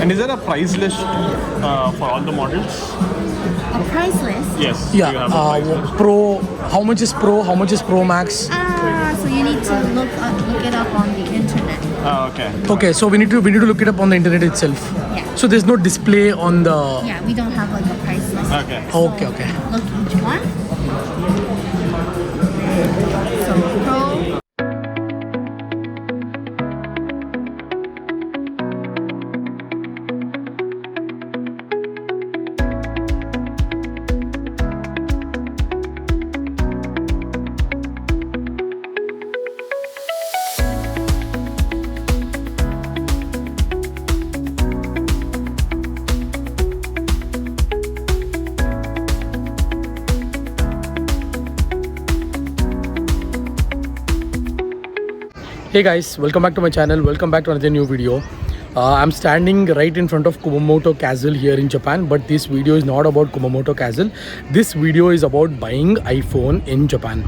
And is there a price list for all the models? A price list? Yes. Yeah, You have a price list. Pro. How much is Pro? How much is Pro Max? So you need to look it up on the internet. Okay. Okay, so we need to look it up on the internet itself. Yeah. So there's no display on the. Yeah, we don't have like a price list. Okay. Okay, okay. Look each one. So Pro. Hey guys, welcome back to my channel. Welcome back to another new video. I'm standing right in front of Kumamoto Castle here in Japan, but this video is not about Kumamoto Castle. This video is about buying iPhone in Japan.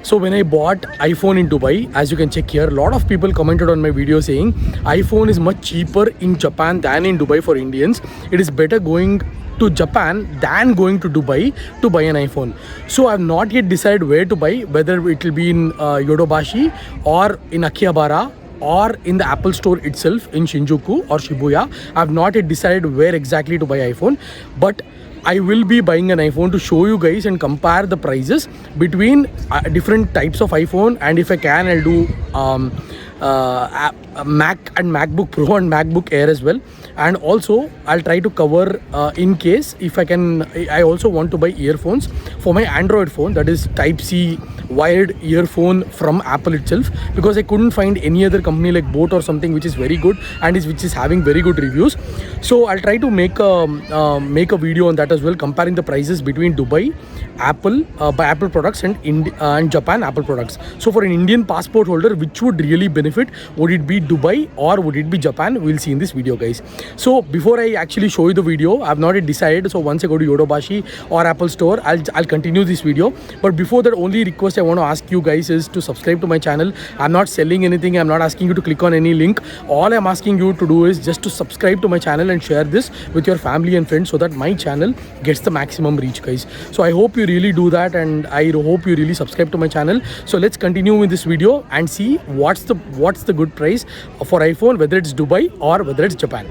So when I bought iPhone in Dubai, as you can check here, a lot of people commented on my video saying iPhone is much cheaper in Japan than in Dubai for Indians. It is better going to Japan than going to Dubai to buy an iPhone. So I've not yet decided where to buy, whether it will be in Yodobashi or in Akihabara or in the Apple store itself in Shinjuku or Shibuya. I've not yet decided where exactly to buy iPhone, but I will be buying an iPhone to show you guys and compare the prices between different types of iPhone, and if I can, I'll do Mac and MacBook Pro and MacBook Air as well. And also I'll try to cover in case if I can, I also want to buy earphones for my Android phone, that is Type-C wired earphone from Apple itself, because I couldn't find any other company like Boat or something which is very good and which is having very good reviews. So I'll try to make a video on that as well, comparing the prices between Dubai Apple by Apple products and Japan Apple products. So for an Indian passport holder, which would really benefit? Would it be Dubai or would it be Japan? We'll see in this video, guys. So before I actually show you the video, I've not yet decided. So once I go to Yodobashi or Apple store, I'll continue this video. But before that, only request I want to ask you guys is to subscribe to my channel. I'm not selling anything. I'm not asking you to click on any link. All I'm asking you to do is just to subscribe to my channel and share this with your family and friends so that my channel gets the maximum reach, guys. So I hope you really do that, and I hope you really subscribe to my channel. So let's continue with this video and see what's the good price for iPhone, whether it's Dubai or whether it's Japan.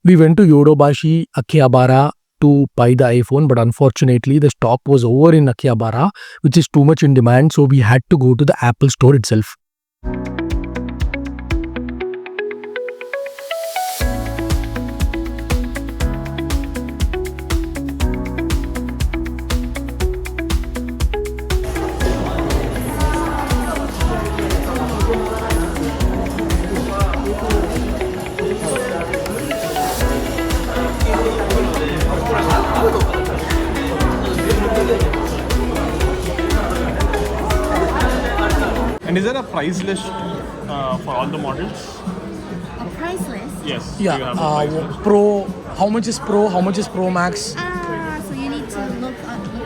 We went to Yodobashi, Akihabara to buy the iPhone, but unfortunately the stock was over in Akihabara, which is too much in demand, so we had to go to the Apple store itself. And is there a price list for all the models? A price list? Yes. Yeah, You have a price list. Pro. How much is Pro? How much is Pro Max? So you need to look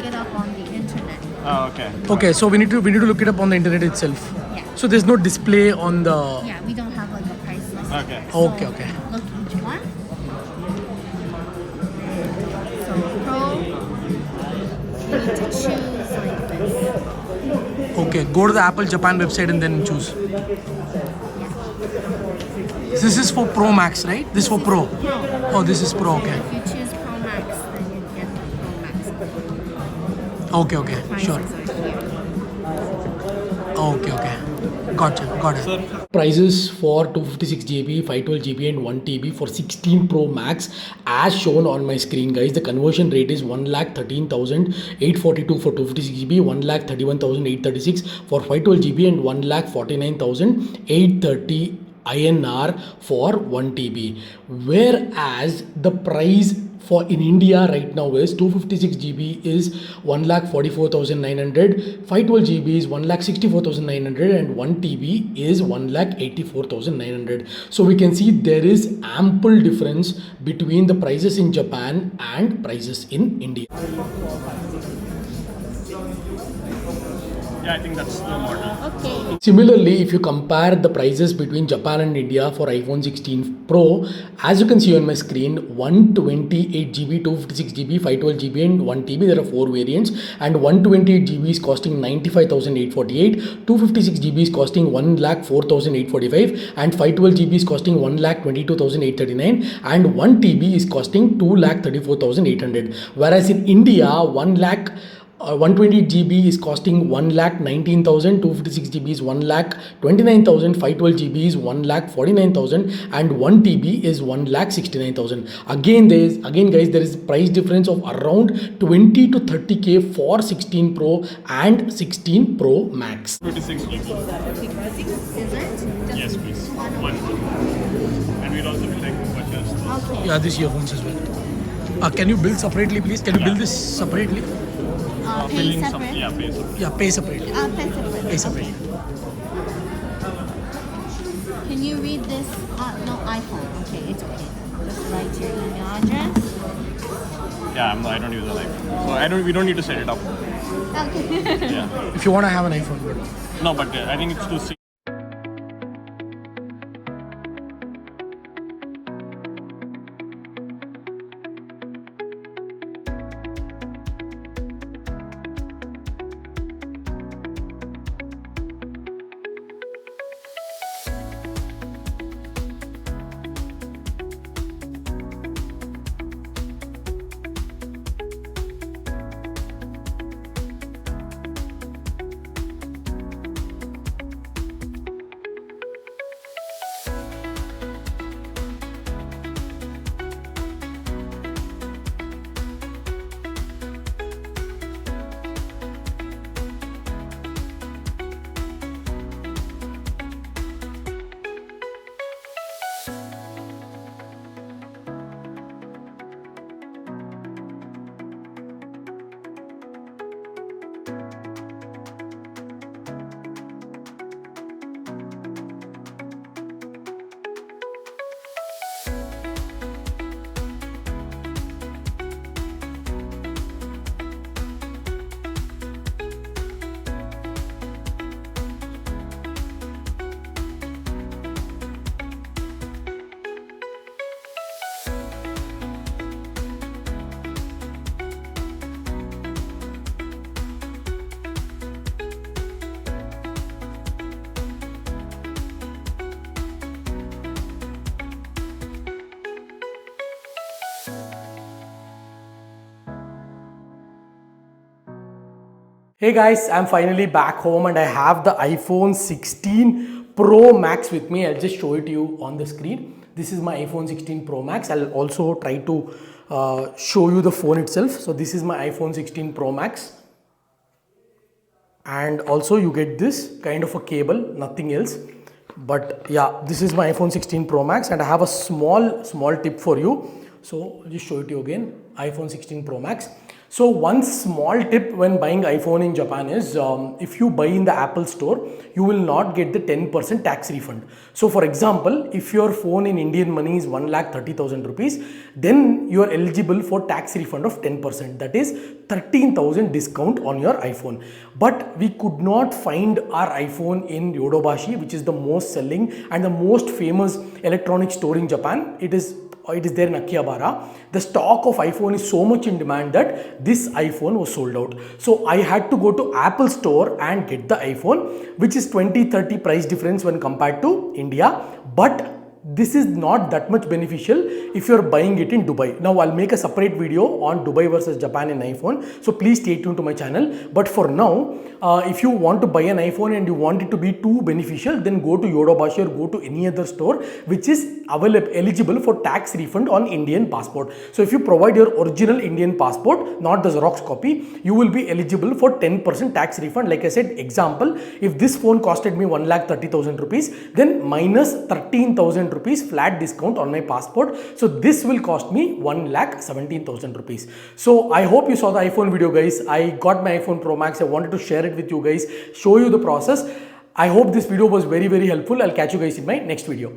it up on the internet. Okay. Okay, so we need to look it up on the internet itself. Yeah. So there's no display on the. Yeah, we don't have like a price list. Okay. Okay, okay. Look each one. So Pro, you need to choose like this. Okay, go to the Apple Japan website and then choose. This is for Pro Max, right? This is for Pro. Oh, this is Pro, okay. If you choose Pro Max, then you get the Pro Max. Okay, okay, Prices sure. are here. Okay, okay. Gotcha, got it. Sir. Prices for 256 GB, 512 GB and 1 TB for 16 Pro Max as shown on my screen, guys. The conversion rate is 1,13,842 for 256 GB, 1,31,836 for 512 GB and 1,49,830 INR for 1 TB. Whereas the price for in India right now is 256 GB is 1,44,900, 512 GB is 1,64,900 and 1 TB is 1,84,900. So we can see there is ample difference between the prices in Japan and prices in India. Yeah, I think that's the model. Okay. Similarly, if you compare the prices between Japan and India for iPhone 16 Pro, as you can see on my screen, 128GB, 256GB, 512GB and 1TB, there are 4 variants, and 128GB is costing 95,848, 256GB is costing 1,04,845, and 512GB is costing 1,22,839, and 1TB is costing 2,34,800. Whereas in India, 128GB is costing 1,19,000, 256GB is 1,29,000, 512GB is 1,49,000, and 1TB is 1,69,000. Again, guys, there is price difference of around 20 to 30k for 16 Pro and 16 Pro Max. 26 GB. 56, is it? Yes, please. One. And we'll also be like purchase. Okay. Yeah, these earphones as well. Can you bill separately, please? Can you bill this separately? Pay Filling some, separate? yeah, pay some. Yeah, pay separately. Pay separate. Pay separately. Can you read this? No, iPhone. Okay, it's okay. Just write your email address. Yeah, I don't use an iPhone. So we don't need to set it up. Okay. Yeah. If you want to have an iPhone. No, but I think it's too. Hey guys, I'm finally back home and I have the iPhone 16 Pro Max with me. I'll just show it to you on the screen. This is my iPhone 16 Pro Max. I'll also try to show you the phone itself. So this is my iPhone 16 Pro Max. And also you get this kind of a cable, nothing else. But yeah, this is my iPhone 16 Pro Max and I have a small tip for you. So I'll just show it to you again, iPhone 16 Pro Max. So one small tip when buying iPhone in Japan is if you buy in the Apple store, you will not get the 10% tax refund. So for example, if your phone in Indian money is 1,30,000 rupees, then you are eligible for tax refund of 10%. That is 13,000 discount on your iPhone. But we could not find our iPhone in Yodobashi, which is the most selling and the most famous electronic store in Japan. It is there in Akihabara. The stock of iPhone is so much in demand that this iPhone was sold out. So I had to go to Apple store and get the iPhone, which is 20-30 price difference when compared to India. But this is not that much beneficial if you're buying it in Dubai. Now I'll make a separate video on Dubai versus Japan in iPhone. So please stay tuned to my channel. But for now, if you want to buy an iPhone and you want it to be too beneficial, then go to Yodobashi or go to any other store which is eligible for tax refund on Indian passport. So if you provide your original Indian passport, not the Xerox copy, you will be eligible for 10% tax refund. Like I said, example, if this phone costed me 1,30,000 rupees, then minus 13,000 rupees flat discount on my passport. So this will cost me 1,17,000 rupees. So I hope you saw the iPhone video, guys. I got my iPhone Pro Max. I wanted to share it with you guys, show you the process. I hope this video was very helpful. I'll catch you guys in my next video.